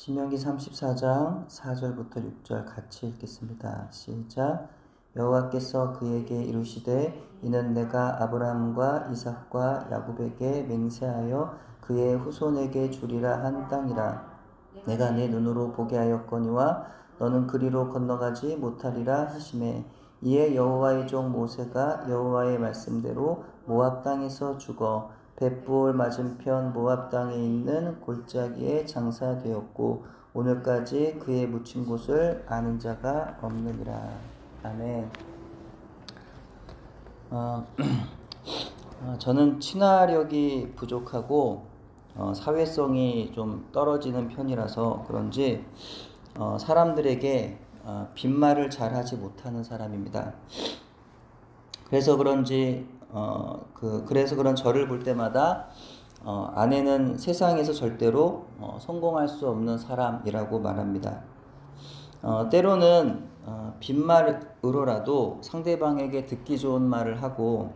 신명기 34장 4절부터 6절 같이 읽겠습니다. 시작. 여호와께서 그에게 이르시되 이는 내가 아브라함과 이삭과 야곱에게 맹세하여 그의 후손에게 주리라 한 땅이라. 내가 내 눈으로 보게 하였거니와 너는 그리로 건너가지 못하리라 하시매 이에 여호와의 종 모세가 여호와의 말씀대로 모압 땅에서 죽어 벳부올 맞은편 모압 땅에 있는 골짜기에 장사되었고 오늘까지 그의 묻힌 곳을 아는 자가 없느니라. 아멘. 저는 친화력이 부족하고 사회성이 좀 떨어지는 편이라서 그런지 사람들에게 빈말을 잘 하지 못하는 사람입니다. 그래서 그런 저를 볼 때마다 아내는 세상에서 절대로 성공할 수 없는 사람이라고 말합니다. 때로는 빈말으로라도 상대방에게 듣기 좋은 말을 하고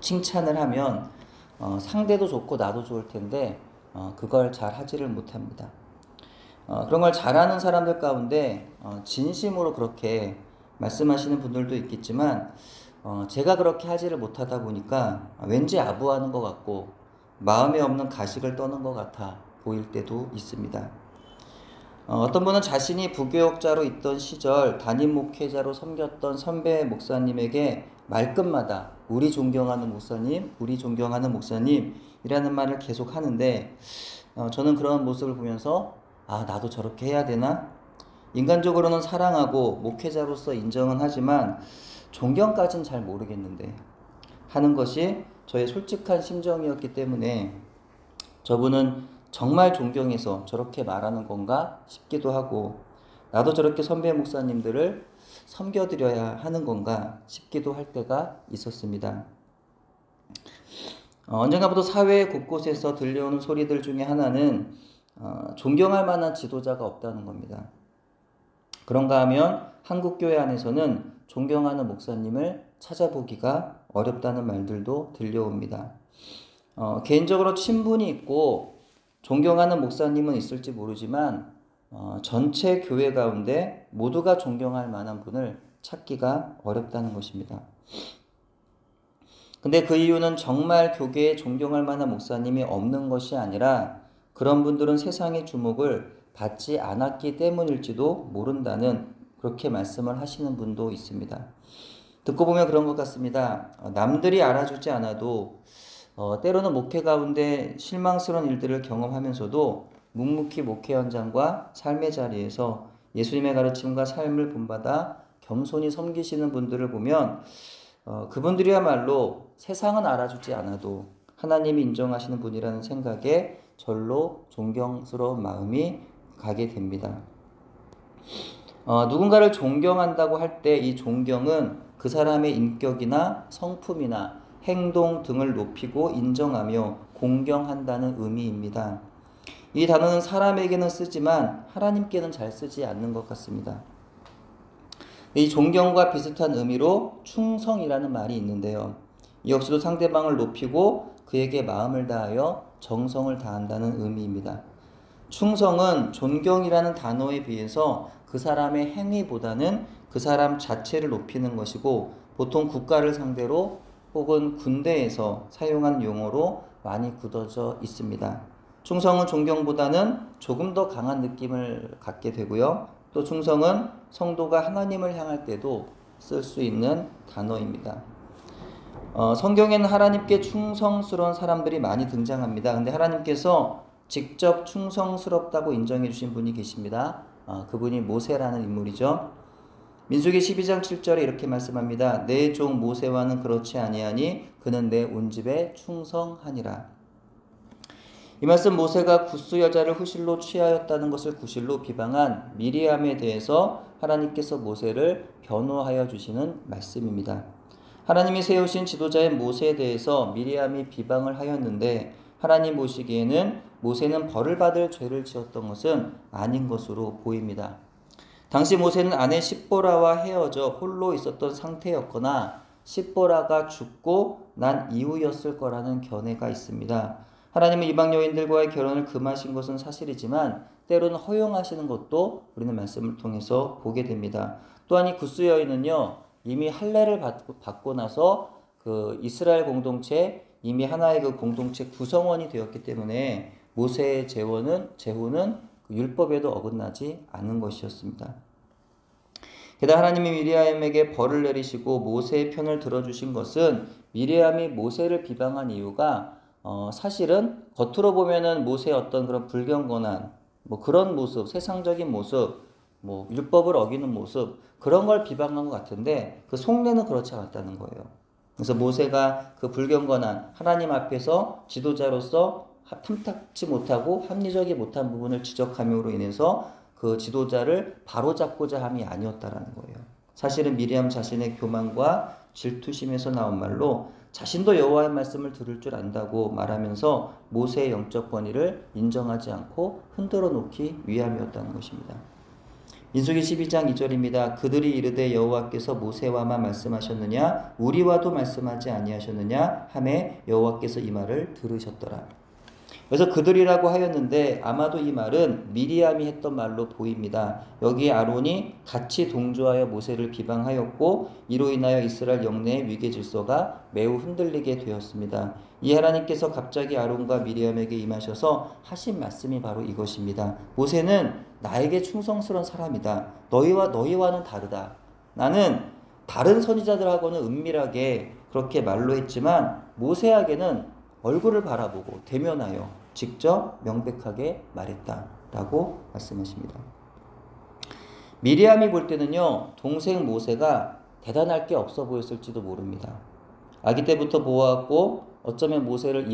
칭찬을 하면 상대도 좋고 나도 좋을 텐데 그걸 잘 하지를 못합니다. 그런 걸 잘하는 사람들 가운데 진심으로 그렇게 말씀하시는 분들도 있겠지만 제가 그렇게 하지를 못하다 보니까 왠지 아부하는 것 같고 마음에 없는 가식을 떠는 것 같아 보일 때도 있습니다. 어떤 분은 자신이 부교역자로 있던 시절 담임 목회자로 섬겼던 선배 목사님에게 말끝마다 우리 존경하는 목사님, 우리 존경하는 목사님이라는 말을 계속 하는데 저는 그런 모습을 보면서 나도 저렇게 해야 되나? 인간적으로는 사랑하고 목회자로서 인정은 하지만 존경까지는 잘 모르겠는데 하는 것이 저의 솔직한 심정이었기 때문에 저분은 정말 존경해서 저렇게 말하는 건가 싶기도 하고 나도 저렇게 선배 목사님들을 섬겨드려야 하는 건가 싶기도 할 때가 있었습니다. 언젠가부터 사회 곳곳에서 들려오는 소리들 중에 하나는 존경할 만한 지도자가 없다는 겁니다. 그런가 하면 한국교회 안에서는 존경하는 목사님을 찾아보기가 어렵다는 말들도 들려옵니다. 개인적으로 친분이 있고 존경하는 목사님은 있을지 모르지만 전체 교회 가운데 모두가 존경할 만한 분을 찾기가 어렵다는 것입니다. 근데 그 이유는 정말 교계에 존경할 만한 목사님이 없는 것이 아니라 그런 분들은 세상의 주목을 받지 않았기 때문일지도 모른다는 그렇게 말씀을 하시는 분도 있습니다. 듣고 보면 그런 것 같습니다. 남들이 알아주지 않아도 때로는 목회 가운데 실망스러운 일들을 경험하면서도 묵묵히 목회 현장과 삶의 자리에서 예수님의 가르침과 삶을 본받아 겸손히 섬기시는 분들을 보면 그분들이야말로 세상은 알아주지 않아도 하나님이 인정하시는 분이라는 생각에 절로 존경스러운 마음이 가게 됩니다. 누군가를 존경한다고 할 때 이 존경은 그 사람의 인격이나 성품이나 행동 등을 높이고 인정하며 공경한다는 의미입니다. 이 단어는 사람에게는 쓰지만 하나님께는 잘 쓰지 않는 것 같습니다. 이 존경과 비슷한 의미로 충성이라는 말이 있는데요. 이 역시도 상대방을 높이고 그에게 마음을 다하여 정성을 다한다는 의미입니다. 충성은 존경이라는 단어에 비해서 그 사람의 행위보다는 그 사람 자체를 높이는 것이고 보통 국가를 상대로 혹은 군대에서 사용하는 용어로 많이 굳어져 있습니다. 충성은 존경보다는 조금 더 강한 느낌을 갖게 되고요. 또 충성은 성도가 하나님을 향할 때도 쓸 수 있는 단어입니다. 성경에는 하나님께 충성스러운 사람들이 많이 등장합니다. 근데 하나님께서 직접 충성스럽다고 인정해 주신 분이 계십니다. 그분이 모세라는 인물이죠. 민수기 12장 7절에 이렇게 말씀합니다. 내 종 모세와는 그렇지 아니하니 그는 내 온 집에 충성하니라. 이 말씀 모세가 구스 여자를 후실로 취하였다는 것을 구실로 비방한 미리암에 대해서 하나님께서 모세를 변호하여 주시는 말씀입니다. 하나님이 세우신 지도자인 모세에 대해서 미리암이 비방을 하였는데 하나님 보시기에는 모세는 벌을 받을 죄를 지었던 것은 아닌 것으로 보입니다. 당시 모세는 아내 십보라와 헤어져 홀로 있었던 상태였거나 십보라가 죽고 난 이후였을 거라는 견해가 있습니다. 하나님은 이방 여인들과의 결혼을 금하신 것은 사실이지만 때로는 허용하시는 것도 우리는 말씀을 통해서 보게 됩니다. 또한 이 구스 여인은요, 이미 할례를 받고 나서 그 이스라엘 공동체, 이미 하나의 그 공동체 구성원이 되었기 때문에 모세의 제후는 율법에도 어긋나지 않은 것이었습니다. 게다가 하나님이 미리암에게 벌을 내리시고 모세의 편을 들어주신 것은 미리암이 모세를 비방한 이유가 사실은 겉으로 보면은 모세의 어떤 그런 불경건한 그런 모습, 세상적인 모습, 율법을 어기는 모습, 그런 걸 비방한 것 같은데 그 속내는 그렇지 않았다는 거예요. 그래서 모세가 그 불경건한 하나님 앞에서 지도자로서 탐탁지 못하고 합리적이 못한 부분을 지적함으로 인해서 그 지도자를 바로잡고자 함이 아니었다라는 거예요. 사실은 미리암 자신의 교만과 질투심에서 나온 말로 자신도 여호와의 말씀을 들을 줄 안다고 말하면서 모세의 영적 권위를 인정하지 않고 흔들어 놓기 위함이었다는 것입니다. 민수기 12장 2절입니다. 그들이 이르되 여호와께서 모세와만 말씀하셨느냐 우리와도 말씀하지 아니하셨느냐 하매 여호와께서 이 말을 들으셨더라. 그래서 그들이라고 하였는데 아마도 이 말은 미리암이 했던 말로 보입니다. 여기에 아론이 같이 동조하여 모세를 비방하였고 이로 인하여 이스라엘 영내의 위계 질서가 매우 흔들리게 되었습니다. 이 하나님께서 갑자기 아론과 미리암에게 임하셔서 하신 말씀이 바로 이것입니다. 모세는 나에게 충성스러운 사람이다. 너희와는 다르다. 나는 다른 선지자들하고는 은밀하게 그렇게 말로 했지만 모세에게는 얼굴을 바라보고 대면하여 직접 명백하게 말했다라고 말씀하십니다. 미리암이 볼 때는요, 동생 모세가 대단할 게 없어 보였을지도 모릅니다. 아기 때부터 보아왔고 어쩌면 모세를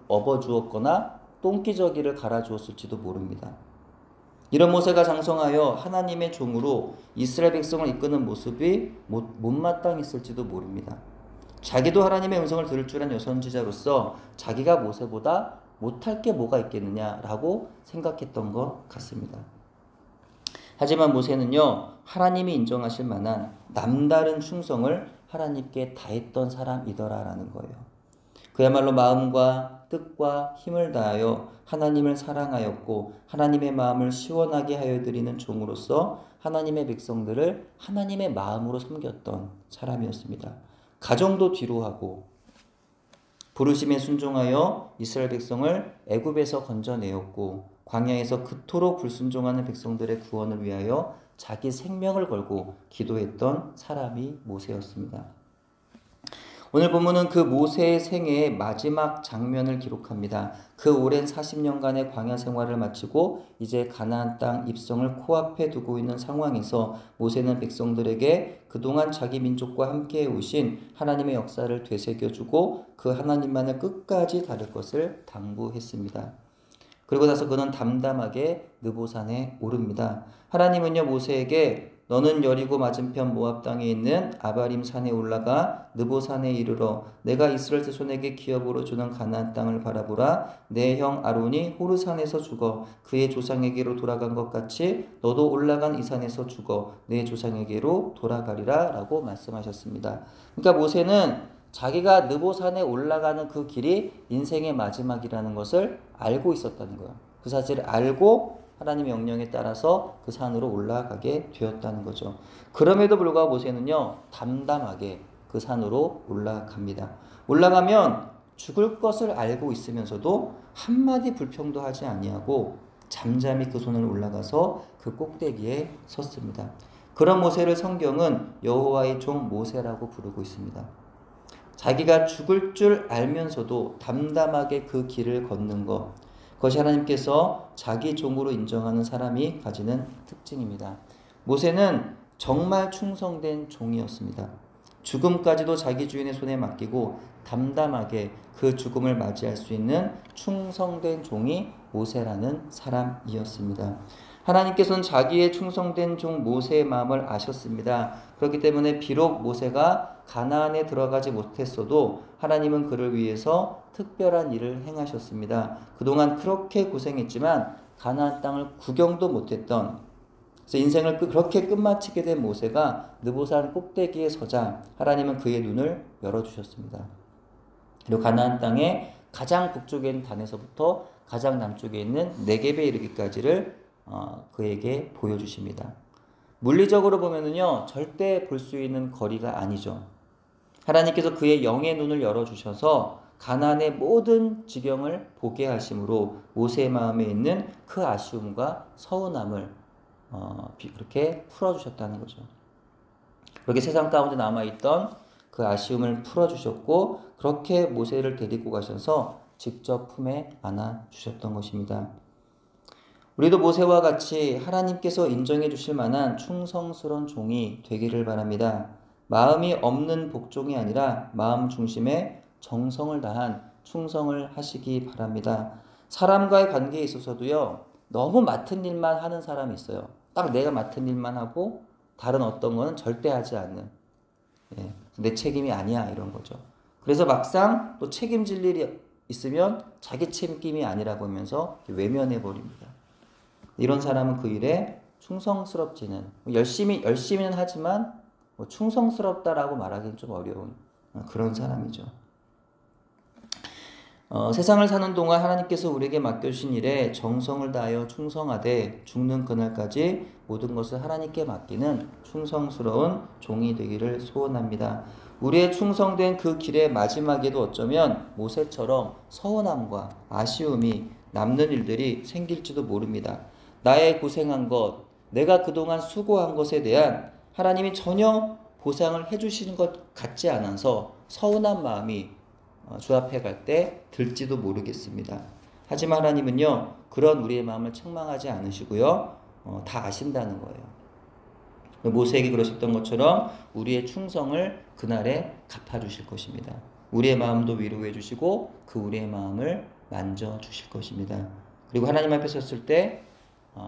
업어주었거나 똥기저귀를 갈아주었을지도 모릅니다. 이런 모세가 장성하여 하나님의 종으로 이스라엘 백성을 이끄는 모습이 못마땅했을지도 모릅니다. 자기도 하나님의 음성을 들을 줄 아는 여선지자로서 자기가 모세보다 못할 게 뭐가 있겠느냐라고 생각했던 것 같습니다. 하지만 모세는요, 하나님이 인정하실 만한 남다른 충성을 하나님께 다했던 사람이더라라는 거예요. 그야말로 마음과 뜻과 힘을 다하여 하나님을 사랑하였고 하나님의 마음을 시원하게 하여 드리는 종으로서 하나님의 백성들을 하나님의 마음으로 섬겼던 사람이었습니다. 가정도 뒤로 하고 부르심에 순종하여 이스라엘 백성을 애굽에서 건져내었고 광야에서 그토록 불순종하는 백성들의 구원을 위하여 자기 생명을 걸고 기도했던 사람이 모세였습니다. 오늘 본문은 그 모세의 생애의 마지막 장면을 기록합니다. 그 오랜 40년간의 광야 생활을 마치고 이제 가나안 땅 입성을 코앞에 두고 있는 상황에서 모세는 백성들에게 그동안 자기 민족과 함께 오신 하나님의 역사를 되새겨주고 그 하나님만을 끝까지 다룰 것을 당부했습니다. 그리고 나서 그는 담담하게 느보산에 오릅니다. 하나님은요, 모세에게 너는 여리고 맞은편 모압 땅에 있는 아바림 산에 올라가 느보산에 이르러 내가 이스라엘 자손에게 기업으로 주는 가나안 땅을 바라보라. 내 형 아론이 호르산에서 죽어 그의 조상에게로 돌아간 것 같이 너도 올라간 이 산에서 죽어 내 조상에게로 돌아가리라 라고 말씀하셨습니다. 그러니까 모세는 자기가 느보산에 올라가는 그 길이 인생의 마지막이라는 것을 알고 있었다는 거예요. 그 사실을 알고 하나님의 명령에 따라서 그 산으로 올라가게 되었다는 거죠. 그럼에도 불구하고 모세는요, 담담하게 그 산으로 올라갑니다. 올라가면 죽을 것을 알고 있으면서도 한마디 불평도 하지 아니하고 잠잠히 그 손을 올라가서 그 꼭대기에 섰습니다. 그런 모세를 성경은 여호와의 종 모세라고 부르고 있습니다. 자기가 죽을 줄 알면서도 담담하게 그 길을 걷는 것, 그것이 하나님께서 자기 종으로 인정하는 사람이 가지는 특징입니다. 모세는 정말 충성된 종이었습니다. 죽음까지도 자기 주인의 손에 맡기고 담담하게 그 죽음을 맞이할 수 있는 충성된 종이 모세라는 사람이었습니다. 하나님께서는 자기의 충성된 종 모세의 마음을 아셨습니다. 그렇기 때문에 비록 모세가 가나안에 들어가지 못했어도 하나님은 그를 위해서 특별한 일을 행하셨습니다. 그동안 그렇게 고생했지만 가나안 땅을 구경도 못했던, 그래서 인생을 그렇게 끝마치게 된 모세가 느보산 꼭대기에 서자 하나님은 그의 눈을 열어주셨습니다. 그리고 가나안 땅에 가장 북쪽에 있는 단에서부터 가장 남쪽에 있는 네겝에 이르기까지를 그에게 보여주십니다. 물리적으로 보면은요, 절대 볼 수 있는 거리가 아니죠. 하나님께서 그의 영의 눈을 열어주셔서 가나안의 모든 지경을 보게 하심으로 모세의 마음에 있는 그 아쉬움과 서운함을 그렇게 풀어주셨다는 거죠. 그렇게 세상 가운데 남아있던 그 아쉬움을 풀어주셨고 그렇게 모세를 데리고 가셔서 직접 품에 안아주셨던 것입니다. 우리도 모세와 같이 하나님께서 인정해 주실 만한 충성스러운 종이 되기를 바랍니다. 마음이 없는 복종이 아니라 마음 중심에 정성을 다한 충성을 하시기 바랍니다. 사람과의 관계에 있어서도요, 너무 맡은 일만 하는 사람이 있어요. 딱 내가 맡은 일만 하고 다른 어떤 거는 절대 하지 않는, 내 책임이 아니야 이런 거죠. 그래서 막상 또 책임질 일이 있으면 자기 책임이 아니라고 하면서 외면해 버립니다. 이런 사람은 그 일에 충성스럽지는, 열심히는 하지만 충성스럽다라고 말하기는 좀 어려운 그런 사람이죠. 세상을 사는 동안 하나님께서 우리에게 맡겨주신 일에 정성을 다하여 충성하되 죽는 그날까지 모든 것을 하나님께 맡기는 충성스러운 종이 되기를 소원합니다. 우리의 충성된 그 길의 마지막에도 어쩌면 모세처럼 서운함과 아쉬움이 남는 일들이 생길지도 모릅니다. 나의 고생한 것, 내가 그동안 수고한 것에 대한 하나님이 전혀 보상을 해주시는 것 같지 않아서 서운한 마음이 주 앞에 갈 때 들지도 모르겠습니다. 하지만 하나님은요, 그런 우리의 마음을 책망하지 않으시고요, 다 아신다는 거예요. 모세에게 그러셨던 것처럼 우리의 충성을 그날에 갚아주실 것입니다. 우리의 마음도 위로해 주시고 그 우리의 마음을 만져주실 것입니다. 그리고 하나님 앞에 섰을 때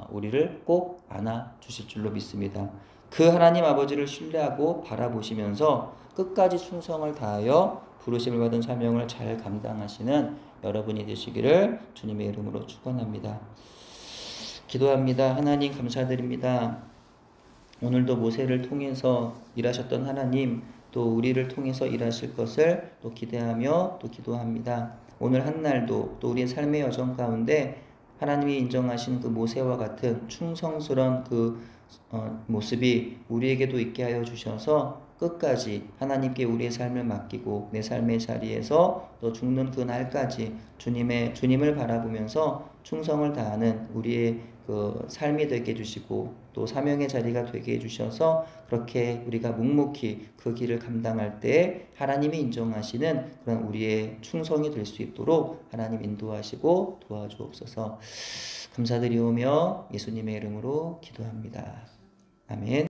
우리를 꼭 안아주실 줄로 믿습니다. 그 하나님 아버지를 신뢰하고 바라보시면서 끝까지 충성을 다하여 부르심을 받은 사명을 잘 감당하시는 여러분이 되시기를 주님의 이름으로 축원합니다. 기도합니다. 하나님 감사드립니다. 오늘도 모세를 통해서 일하셨던 하나님, 또 우리를 통해서 일하실 것을 또 기대하며 또 기도합니다. 오늘 한날도 또 우리의 삶의 여정 가운데 하나님이 인정하신 그 모세와 같은 충성스러운 그 모습이 우리에게도 있게 하여 주셔서 끝까지 하나님께 우리의 삶을 맡기고 내 삶의 자리에서 또 죽는 그 날까지 주님을 바라보면서 충성을 다하는 우리의 그 삶이 되게 해주시고 또 사명의 자리가 되게 해주셔서 그렇게 우리가 묵묵히 그 길을 감당할 때 하나님이 인정하시는 그런 우리의 충성이 될 수 있도록 하나님 인도하시고 도와주옵소서. 감사드리오며 예수님의 이름으로 기도합니다. 아멘.